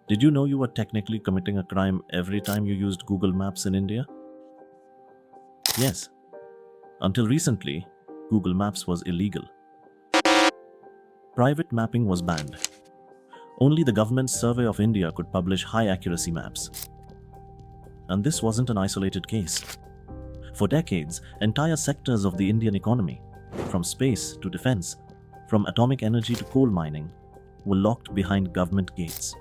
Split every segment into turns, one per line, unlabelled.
Did you know you were technically committing a crime every time you used Google Maps in India? Yes, until recently, Google Maps was illegal. Private mapping was banned. Only the Government Survey of India could publish high accuracy maps. And this wasn't an isolated case. For decades, entire sectors of the Indian economy, from space to defense, from atomic energy to coal mining, were locked behind government gates.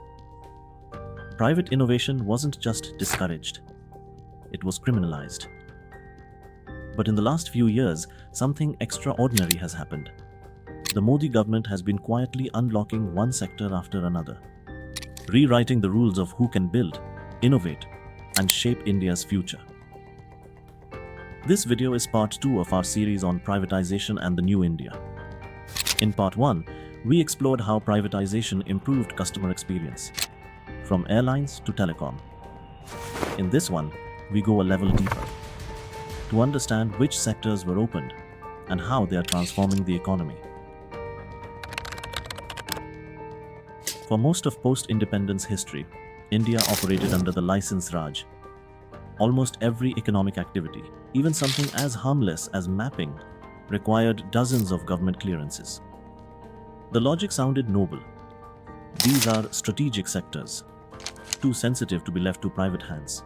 Private innovation wasn't just discouraged, it was criminalized. But in the last few years, something extraordinary has happened. The Modi government has been quietly unlocking one sector after another, rewriting the rules of who can build, innovate, and shape India's future. This video is part 2 of our series on privatization and the new India. In part 1, we explored how privatization improved customer experience, from airlines to telecom. In this one, we go a level deeper to understand which sectors were opened and how they are transforming the economy. For most of post-independence history, India operated under the license Raj. Almost every economic activity, even something as harmless as mapping, required dozens of government clearances. The logic sounded noble. These are strategic sectors, too sensitive to be left to private hands.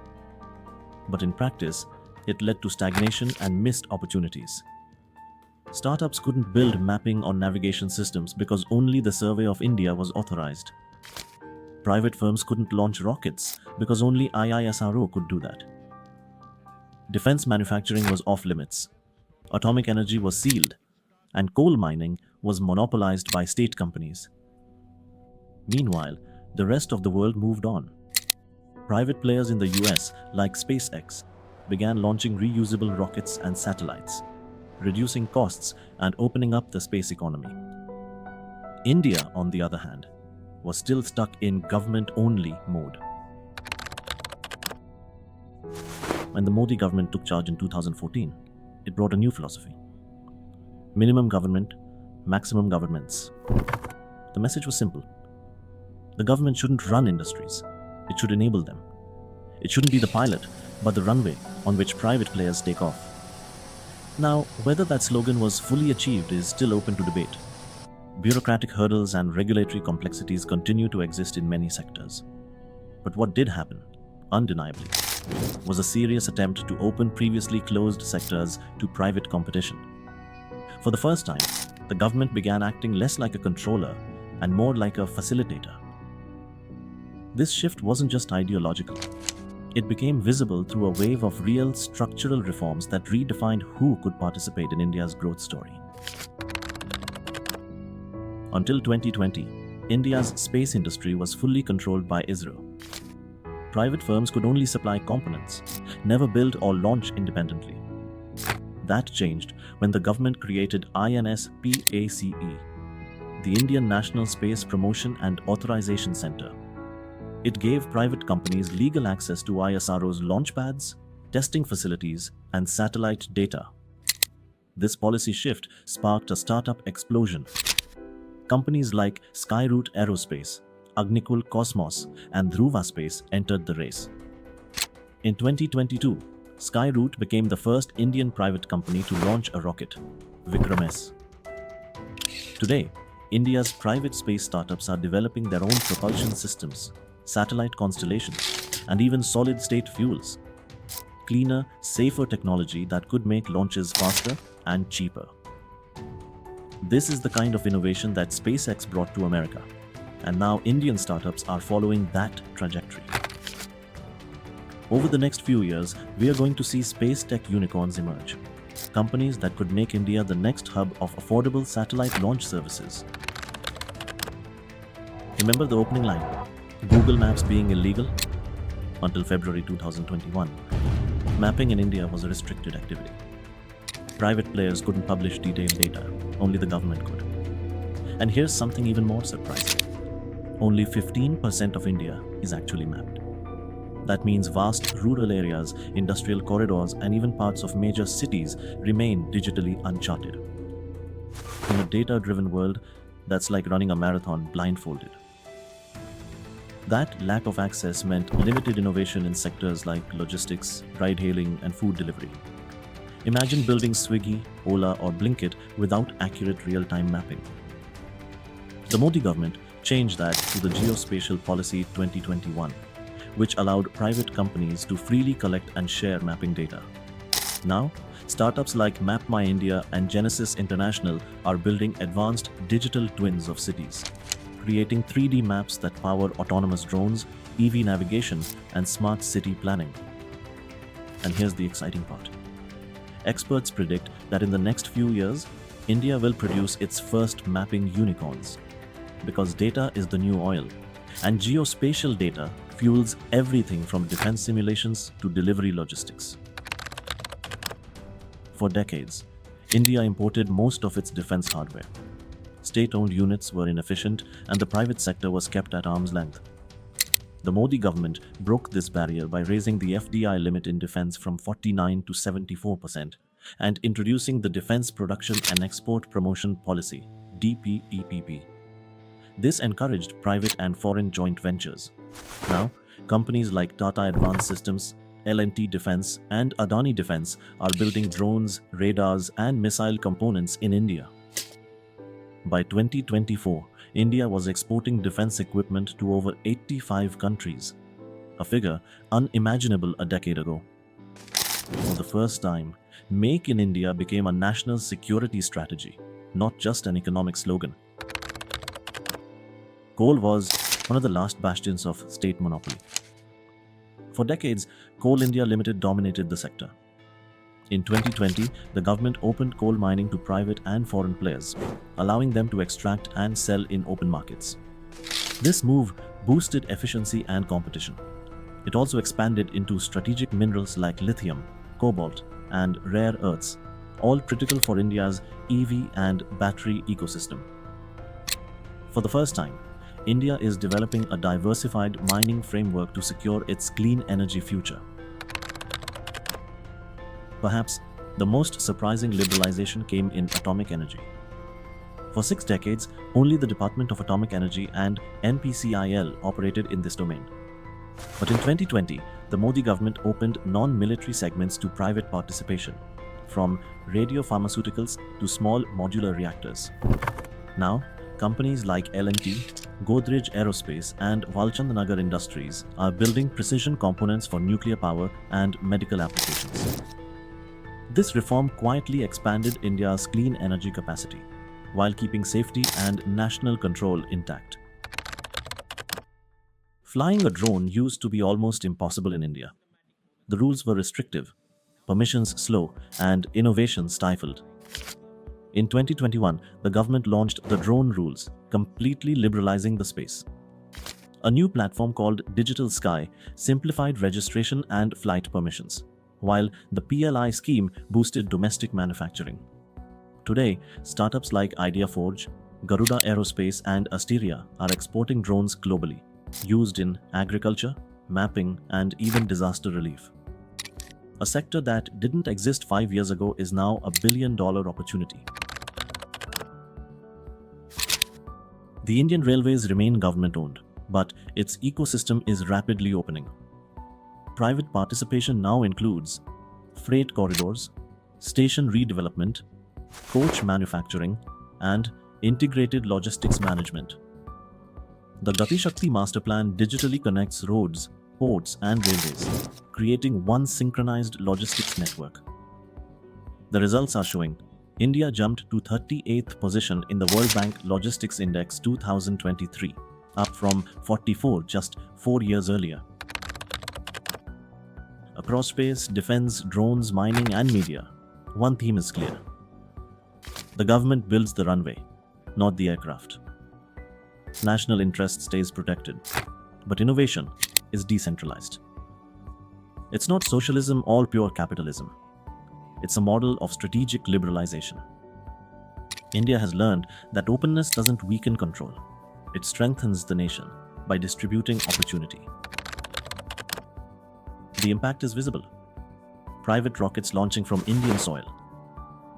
But in practice, it led to stagnation and missed opportunities. Startups couldn't build mapping or navigation systems because only the Survey of India was authorized. Private firms couldn't launch rockets because only IISRO could do that. Defense manufacturing was off limits. Atomic energy was sealed, and coal mining was monopolized by state companies. Meanwhile, the rest of the world moved on. Private players in the US, like SpaceX, began launching reusable rockets and satellites, reducing costs and opening up the space economy. India, on the other hand, was still stuck in government-only mode. When the Modi government took charge in 2014, it brought a new philosophy. Minimum government, maximum governments. The message was simple. The government shouldn't run industries, it should enable them. It shouldn't be the pilot, but the runway on which private players take off. Now, whether that slogan was fully achieved is still open to debate. Bureaucratic hurdles and regulatory complexities continue to exist in many sectors. But what did happen, undeniably, was a serious attempt to open previously closed sectors to private competition. For the first time, the government began acting less like a controller and more like a facilitator. This shift wasn't just ideological. It became visible through a wave of real structural reforms that redefined who could participate in India's growth story. Until 2020, India's space industry was fully controlled by ISRO. Private firms could only supply components, never build or launch independently. That changed when the government created INSPACE, the Indian National Space Promotion and Authorization Center. It gave private companies legal access to ISRO's launchpads, testing facilities, and satellite data. This policy shift sparked a startup explosion. Companies like Skyroot Aerospace, Agnikul Cosmos, and Dhruva Space entered the race. In 2022, Skyroot became the first Indian private company to launch a rocket, Vikram S. Today, India's private space startups are developing their own propulsion systems, satellite constellations, and even solid-state fuels. Cleaner, safer technology that could make launches faster and cheaper. This is the kind of innovation that SpaceX brought to America, and now Indian startups are following that trajectory. Over the next few years, we are going to see space tech unicorns emerge, companies that could make India the next hub of affordable satellite launch services. Remember the opening line, Google Maps being illegal? Until February 2021, mapping in India was a restricted activity. Private players couldn't publish detailed data, only the government could. And here's something even more surprising. Only 15% of India is actually mapped. That means vast rural areas, industrial corridors, and even parts of major cities remain digitally uncharted. In a data-driven world, that's like running a marathon blindfolded. That lack of access meant limited innovation in sectors like logistics, ride-hailing, and food delivery. Imagine building Swiggy, Ola, or Blinkit without accurate real-time mapping. The Modi government changed that to the Geospatial Policy 2021, which allowed private companies to freely collect and share mapping data. Now, startups like Map My India and Genesis International are building advanced digital twins of cities, creating 3D maps that power autonomous drones, EV navigation, and smart city planning. And here's the exciting part. Experts predict that in the next few years, India will produce its first mapping unicorns. Because data is the new oil, and geospatial data fuels everything from defense simulations to delivery logistics. For decades, India imported most of its defense hardware. State-owned units were inefficient and the private sector was kept at arm's length. The Modi government broke this barrier by raising the FDI limit in defense from 49% to 74% and introducing the Defense Production and Export Promotion Policy, DPEPP. This encouraged private and foreign joint ventures. Now, companies like Tata Advanced Systems, L&T Defense, and Adani Defense are building drones, radars, and missile components in India. By 2024, India was exporting defense equipment to over 85 countries, a figure unimaginable a decade ago. For the first time, Make in India became a national security strategy, not just an economic slogan. Coal was one of the last bastions of state monopoly. For decades, Coal India Limited dominated the sector. In 2020, the government opened coal mining to private and foreign players, allowing them to extract and sell in open markets. This move boosted efficiency and competition. It also expanded into strategic minerals like lithium, cobalt, and rare earths, all critical for India's EV and battery ecosystem. For the first time, India is developing a diversified mining framework to secure its clean energy future. Perhaps the most surprising liberalization came in atomic energy. For 6 decades, only the Department of Atomic Energy and NPCIL operated in this domain. But in 2020, the Modi government opened non-military segments to private participation, from radiopharmaceuticals to small modular reactors. Now, companies like L&T, Godrej Aerospace, and Valchandnagar Industries are building precision components for nuclear power and medical applications. This reform quietly expanded India's clean energy capacity, while keeping safety and national control intact. Flying a drone used to be almost impossible in India. The rules were restrictive, permissions slow, and innovation stifled. In 2021, the government launched the drone rules, completely liberalizing the space. A new platform called Digital Sky simplified registration and flight permissions, while the PLI scheme boosted domestic manufacturing. Today, startups like IdeaForge, Garuda Aerospace, and Asteria are exporting drones globally, used in agriculture, mapping, and even disaster relief. A sector that didn't exist 5 years ago is now a billion-dollar opportunity. The Indian Railways remain government-owned, but its ecosystem is rapidly opening. Private participation now includes freight corridors, station redevelopment, coach manufacturing, and integrated logistics management. The Gati Shakti Master Plan digitally connects roads, ports, and railways, creating one synchronized logistics network. The results are showing India jumped to 38th position in the World Bank Logistics Index 2023, up from 44 just 4 years earlier. Across space, defense, drones, mining, and media, one theme is clear. The government builds the runway, not the aircraft. National interest stays protected, but innovation is decentralized. It's not socialism or pure capitalism. It's a model of strategic liberalization. India has learned that openness doesn't weaken control. It strengthens the nation by distributing opportunity. The impact is visible. Private rockets launching from Indian soil.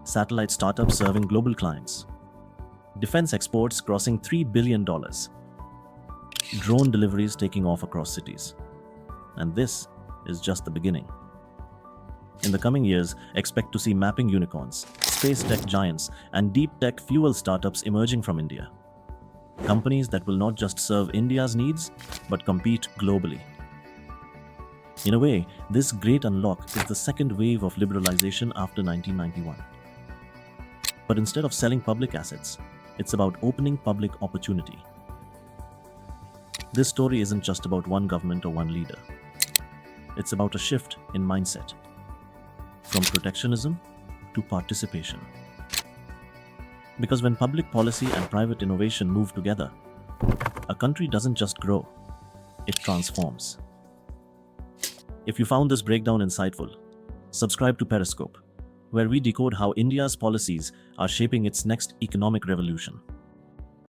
Satellite startups serving global clients. Defense exports crossing $3 billion. drone deliveries taking off across cities. And this is just the beginning. In the coming years, expect to see mapping unicorns, space tech giants, and deep tech fuel startups emerging from India. Companies that will not just serve India's needs, but compete globally. In a way, this great unlock is the second wave of liberalization after 1991. But instead of selling public assets, it's about opening public opportunity. This story isn't just about one government or one leader. It's about a shift in mindset, from protectionism to participation. Because when public policy and private innovation move together, a country doesn't just grow, it transforms. If you found this breakdown insightful, subscribe to Periscope, where we decode how India's policies are shaping its next economic revolution.